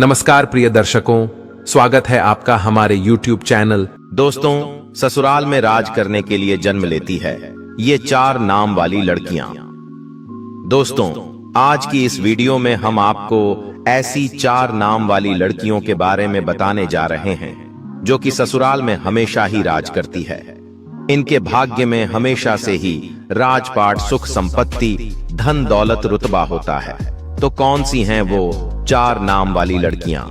नमस्कार प्रिय दर्शकों, स्वागत है आपका हमारे YouTube चैनल। दोस्तों, ससुराल में राज करने के लिए जन्म लेती है ये 4 नाम वाली लड़कियां। दोस्तों, आज की इस वीडियो में हम आपको ऐसी 4 नाम वाली लड़कियों के बारे में बताने जा रहे हैं जो कि ससुराल में हमेशा ही राज करती है। इनके भाग्य में हमेशा से ही राजपाट, सुख संपत्ति, धन दौलत, रुतबा होता है। तो कौन सी हैं वो 4 नाम वाली लड़कियां?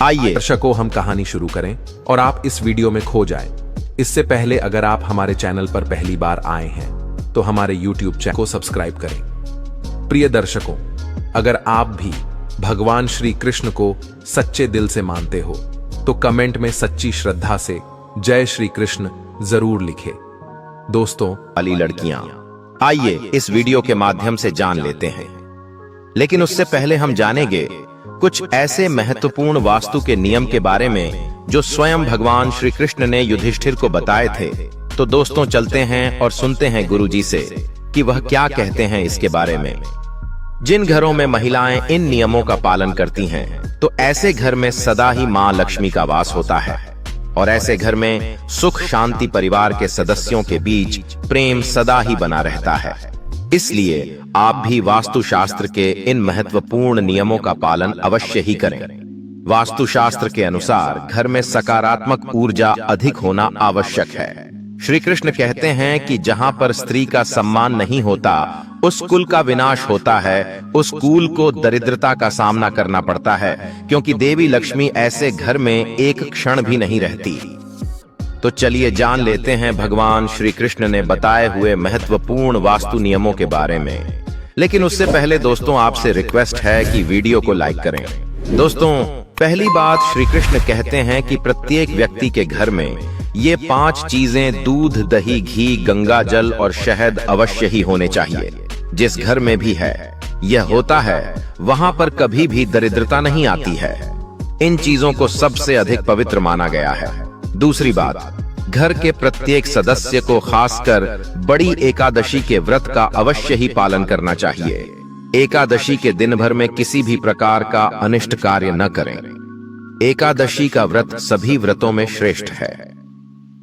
आइए दर्शकों, हम कहानी शुरू करें और आप इस वीडियो में खो जाएं। इससे पहले अगर आप हमारे चैनल पर पहली बार आए हैं तो हमारे YouTube चैनल को सब्सक्राइब करें। प्रिय दर्शकों, अगर आप भी भगवान श्री कृष्ण को सच्चे दिल से मानते हो तो कमेंट में सच्ची श्रद्धा से जय श्री कृष्ण जरूर लिखें। दोस्तों, वाली लड़कियां, आइए इस वीडियो के माध्यम से जान लेते हैं। लेकिन उससे पहले हम जानेंगे कुछ ऐसे महत्वपूर्ण वास्तु के नियम के बारे में जो स्वयं भगवान श्री कृष्ण ने युधिष्ठिर को बताए थे। तो दोस्तों, चलते हैं और सुनते हैं गुरुजी से कि वह क्या कहते हैं इसके बारे में। जिन घरों में महिलाएं इन नियमों का पालन करती हैं, तो ऐसे घर में सदा ही मां लक्ष्मी का वास होता है और ऐसे घर में सुख शांति, परिवार के सदस्यों के बीच प्रेम सदा ही बना रहता है। इसलिए आप भी वास्तुशास्त्र के इन महत्वपूर्ण नियमों का पालन अवश्य ही करें। वास्तुशास्त्र के अनुसार घर में सकारात्मक ऊर्जा अधिक होना आवश्यक है। श्री कृष्ण कहते हैं कि जहां पर स्त्री का सम्मान नहीं होता, उस कुल का विनाश होता है, उस कुल को दरिद्रता का सामना करना पड़ता है, क्योंकि देवी लक्ष्मी ऐसे घर में एक क्षण भी नहीं रहती। तो चलिए जान लेते हैं भगवान श्री कृष्ण ने बताए हुए महत्वपूर्ण वास्तु नियमों के बारे में। लेकिन उससे पहले दोस्तों, आपसे रिक्वेस्ट है कि वीडियो को लाइक करें। दोस्तों, पहली बात, श्री कृष्ण कहते हैं कि प्रत्येक व्यक्ति के घर में ये 5 चीजें दूध, दही, घी, गंगा जल और शहद अवश्य ही होने चाहिए। जिस घर में भी है यह होता है, वहां पर कभी भी दरिद्रता नहीं आती है। इन चीजों को सबसे अधिक पवित्र माना गया है। दूसरी बात, घर के प्रत्येक सदस्य को खासकर बड़ी एकादशी के व्रत का अवश्य ही पालन करना चाहिए। एकादशी के दिन भर में किसी भी प्रकार का अनिष्ट कार्य न करें। एकादशी का व्रत सभी व्रतों में श्रेष्ठ है,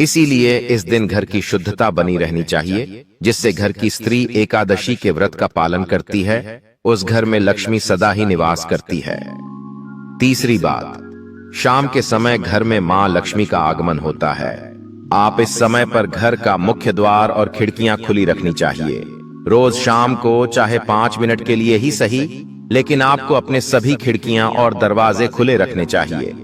इसीलिए इस दिन घर की शुद्धता बनी रहनी चाहिए। जिससे घर की स्त्री एकादशी के व्रत का पालन करती है, उस घर में लक्ष्मी सदा ही निवास करती है। तीसरी बात, शाम के समय घर में मां लक्ष्मी का आगमन होता है। आप इस समय पर घर का मुख्य द्वार और खिड़कियां खुली रखनी चाहिए। रोज शाम को चाहे 5 मिनट के लिए ही सही, लेकिन आपको अपने सभी खिड़कियां और दरवाजे खुले रखने चाहिए।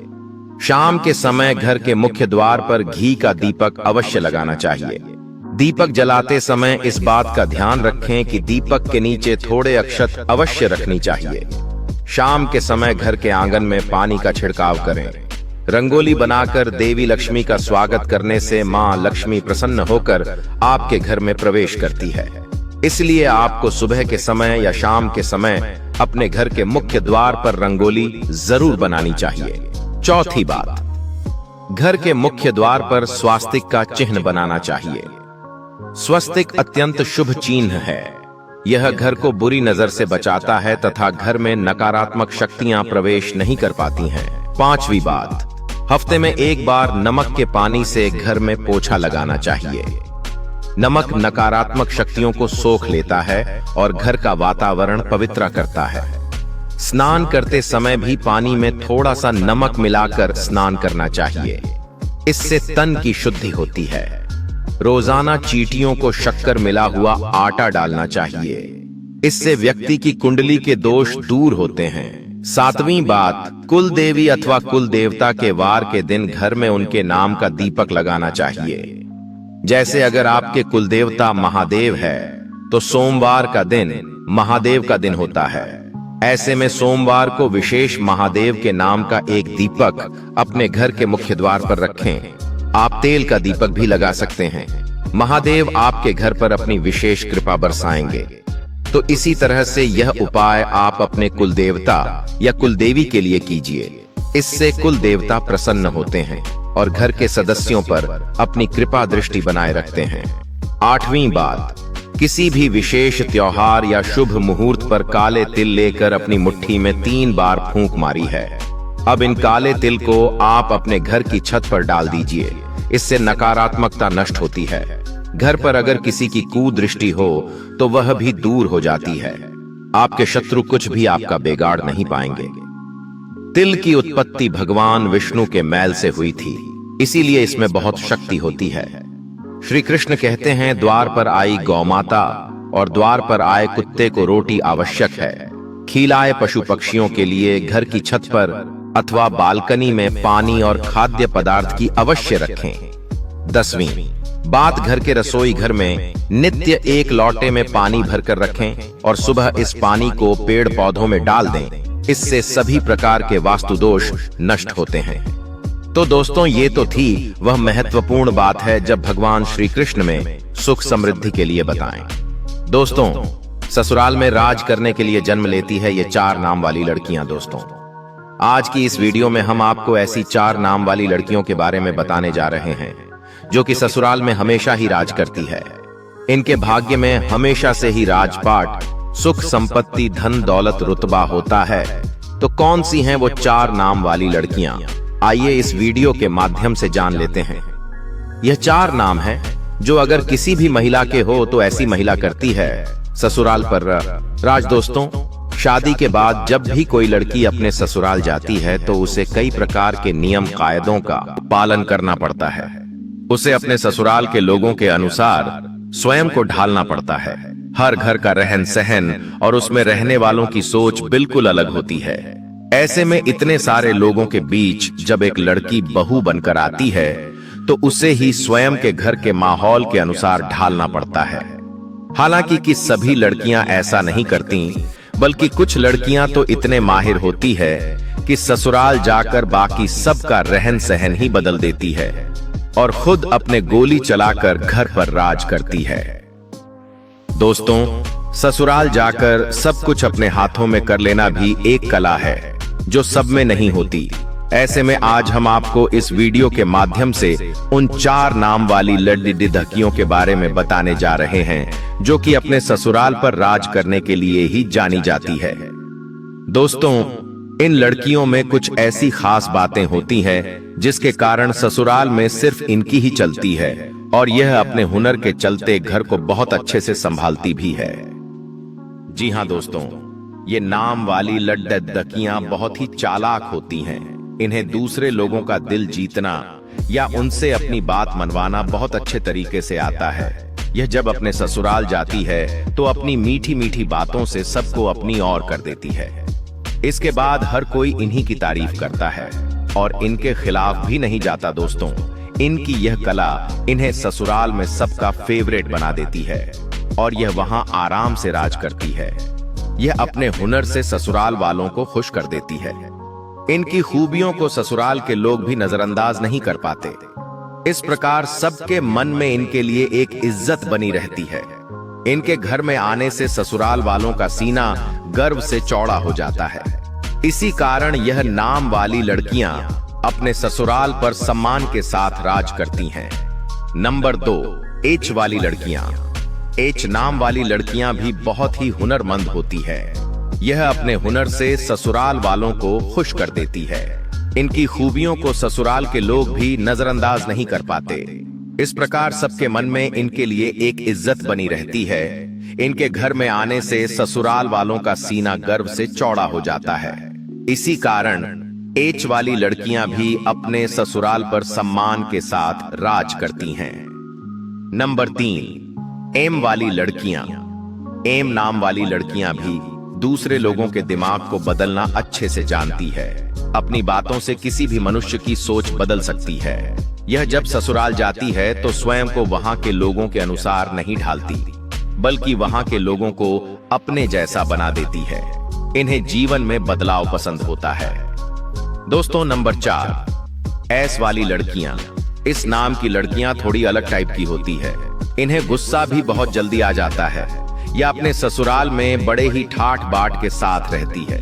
शाम के समय घर के मुख्य द्वार पर घी का दीपक अवश्य लगाना चाहिए। दीपक जलाते समय इस बात का ध्यान रखें कि दीपक के नीचे थोड़े अक्षत अवश्य रखनी चाहिए। शाम के समय घर के आंगन में पानी का छिड़काव करें। रंगोली बनाकर देवी लक्ष्मी का स्वागत करने से मां लक्ष्मी प्रसन्न होकर आपके घर में प्रवेश करती है। इसलिए आपको सुबह के समय या शाम के समय अपने घर के मुख्य द्वार पर रंगोली जरूर बनानी चाहिए। चौथी बात, घर के मुख्य द्वार पर स्वास्तिक का चिन्ह बनाना चाहिए। स्वस्तिक अत्यंत शुभ चिन्ह है। यह घर को बुरी नजर से बचाता है तथा घर में नकारात्मक शक्तियां प्रवेश नहीं कर पाती हैं। 5वीं बात, हफ्ते में एक बार नमक के पानी से घर में पोछा लगाना चाहिए। नमक नकारात्मक शक्तियों को सोख लेता है और घर का वातावरण पवित्र करता है। स्नान करते समय भी पानी में थोड़ा सा नमक मिलाकर स्नान करना चाहिए। इससे तन की शुद्धि होती है। रोजाना चींटियों को शक्कर मिला हुआ आटा डालना चाहिए। इससे व्यक्ति की कुंडली के दोष दूर होते हैं। 7वीं बात, कुल देवी अथवा कुल देवता के वार के दिन घर में उनके नाम का दीपक लगाना चाहिए। जैसे अगर आपके कुल देवता महादेव है तो सोमवार का दिन महादेव का दिन होता है। ऐसे में सोमवार को विशेष महादेव के नाम का एक दीपक अपने घर के मुख्य द्वार पर रखें। आप तेल का दीपक भी लगा सकते हैं। महादेव आपके घर पर अपनी विशेष कृपा बरसाएंगे। तो इसी तरह से यह उपाय आप अपने कुल देवता या कुल देवी के लिए कीजिए। इससे कुल देवता प्रसन्न होते हैं और घर के सदस्यों पर अपनी कृपा दृष्टि बनाए रखते हैं। 8वीं बात, किसी भी विशेष त्योहार या शुभ मुहूर्त पर काले तिल लेकर अपनी मुट्ठी में 3 बार फूंक मारी है। अब इन काले तिल को आप अपने घर की छत पर डाल दीजिए। इससे नकारात्मकता नष्ट होती है। घर पर अगर किसी की कुदृष्टि हो तो वह भी दूर हो जाती है। आपके शत्रु कुछ भी आपका बिगाड़ नहीं पाएंगे। तिल की उत्पत्ति भगवान विष्णु के मैल से हुई थी, इसीलिए इसमें बहुत शक्ति होती है। श्री कृष्ण कहते हैं, द्वार पर आई गौमाता और द्वार पर आए कुत्ते को रोटी आवश्यक है। खिलाए पशु पक्षियों के लिए घर की छत पर अथवा बालकनी में पानी और खाद्य पदार्थ की अवश्य रखें। 10वीं बात, घर के रसोई घर में नित्य एक लोटे में पानी भरकर रखें और सुबह इस पानी को पेड़ पौधों में डाल दें। इससे सभी प्रकार के वास्तु दोष नष्ट होते हैं। तो दोस्तों, ये तो थी वह महत्वपूर्ण बात है जब भगवान श्री कृष्ण में सुख समृद्धि के लिए बताएं। दोस्तों, ससुराल में राज करने के लिए जन्म लेती है ये 4 नाम वाली लड़कियां। दोस्तों, आज की इस वीडियो में हम आपको ऐसी 4 नाम वाली लड़कियों के बारे में बताने जा रहे हैं जो कि ससुराल में हमेशा ही राज करती है। इनके भाग्य में हमेशा से ही राजपाट, सुख संपत्ति, धन दौलत, रुतबा होता है। तो कौन सी हैं वो 4 नाम वाली लड़कियां? आइए इस वीडियो के माध्यम से जान लेते हैं। यह 4 नाम हैं जो अगर किसी भी महिला के हो तो ऐसी महिला करती है ससुराल पर राज। दोस्तों, शादी के बाद जब भी कोई लड़की अपने ससुराल जाती है तो उसे कई प्रकार के नियम कायदों का पालन करना पड़ता है। उसे अपने ससुराल के लोगों के अनुसार स्वयं को ढालना पड़ता है। हर घर का रहन सहन और उसमें रहने वालों की सोच बिल्कुल अलग होती है। ऐसे में इतने सारे लोगों के बीच जब एक लड़की बहू बनकर आती है तो उसे ही स्वयं के घर के माहौल के अनुसार ढालना पड़ता है। हालांकि कि सभी लड़कियां ऐसा नहीं करती, बल्कि कुछ लड़कियां तो इतने माहिर होती है कि ससुराल जाकर बाकी सबका रहन सहन ही बदल देती है और खुद अपने गोली चलाकर घर पर राज करती है। दोस्तों, ससुराल जाकर सब कुछ अपने हाथों में कर लेना भी एक कला है जो सब में नहीं होती। ऐसे में आज हम आपको इस वीडियो के माध्यम से उन 4 नाम वाली लड़की के बारे में बताने जा रहे हैं जो कि अपने ससुराल पर राज करने के लिए ही जानी जाती है। दोस्तों, इन लड़कियों में कुछ ऐसी खास बातें होती हैं जिसके कारण ससुराल में सिर्फ इनकी ही चलती है और यह अपने हुनर के चलते घर को बहुत अच्छे से संभालती भी है। जी हाँ दोस्तों, ये नाम वाली लड़कियां बहुत ही चालाक होती हैं। इन्हें दूसरे लोगों का दिल जीतना या उनसे अपनी बात मनवाना बहुत अच्छे तरीके से आता है। यह जब अपने ससुराल जाती है तो अपनी मीठी मीठी बातों से सबको अपनी ओर कर देती है। इसके बाद हर कोई इन्हीं की तारीफ करता है और इनके खिलाफ भी नहीं जाता। दोस्तों, इनकी यह कला इन्हें ससुराल में सबका फेवरेट बना देती है और यह वहां आराम से राज करती है। यह अपने हुनर से ससुराल वालों को खुश कर देती है। इनकी खूबियों को ससुराल के लोग भी नजरअंदाज नहीं कर पाते। इस प्रकार सबके मन में इनके लिए एक इज्जत बनी रहती है। इनके घर में आने से ससुराल वालों का सीना गर्व से चौड़ा हो जाता है। इसी कारण यह नाम वाली लड़कियां अपने ससुराल पर सम्मान के साथ राज करती हैं। नंबर 2, एच वाली लड़कियां। एच नाम वाली लड़कियां भी बहुत ही हुनरमंद होती है। यह अपने हुनर से ससुराल वालों को खुश कर देती है। इनकी खूबियों को ससुराल के लोग भी नजरअंदाज नहीं कर पाते। इस प्रकार सबके मन में इनके लिए एक इज्जत बनी रहती है। इनके घर में आने से ससुराल वालों का सीना गर्व से चौड़ा हो जाता है। इसी कारण एच वाली लड़कियां भी अपने ससुराल पर सम्मान के साथ राज करती हैं। नंबर 3, एम वाली लड़कियां। एम नाम वाली लड़कियां भी दूसरे लोगों के दिमाग को बदलना अच्छे से जानती है। अपनी बातों से किसी भी मनुष्य की सोच बदल सकती है। यह जब ससुराल जाती है तो स्वयं को वहां के लोगों के अनुसार नहीं ढालती, बल्कि वहां के लोगों को अपने जैसा बना देती है। इन्हें जीवन में बदलाव पसंद होता है। दोस्तों, नंबर 4, एस वाली लड़कियां। इस नाम की लड़कियां थोड़ी अलग टाइप की होती है। इन्हें गुस्सा भी बहुत जल्दी आ जाता है। यह अपने ससुराल में बड़े ही ठाठ बाट के साथ रहती है।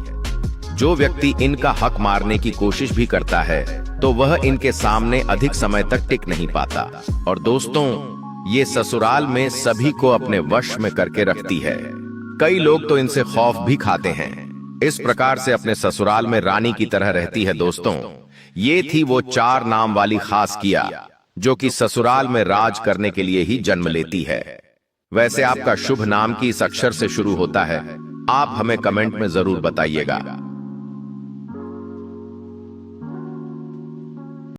जो व्यक्ति इनका हक मारने की कोशिश भी करता है तो वह इनके सामने अधिक समय तक टिक नहीं पाता। और दोस्तों, ये ससुराल में सभी को अपने वश में करके रखती है। कई लोग तो इनसे खौफ भी खाते हैं। इस प्रकार से अपने ससुराल में रानी की तरह रहती है। दोस्तों, ये थी वो 4 नाम वाली खास किया जो कि ससुराल में राज करने के लिए ही जन्म लेती है। वैसे आपका शुभ नाम किस अक्षर से शुरू होता है? आप हमें कमेंट में जरूर बताइएगा।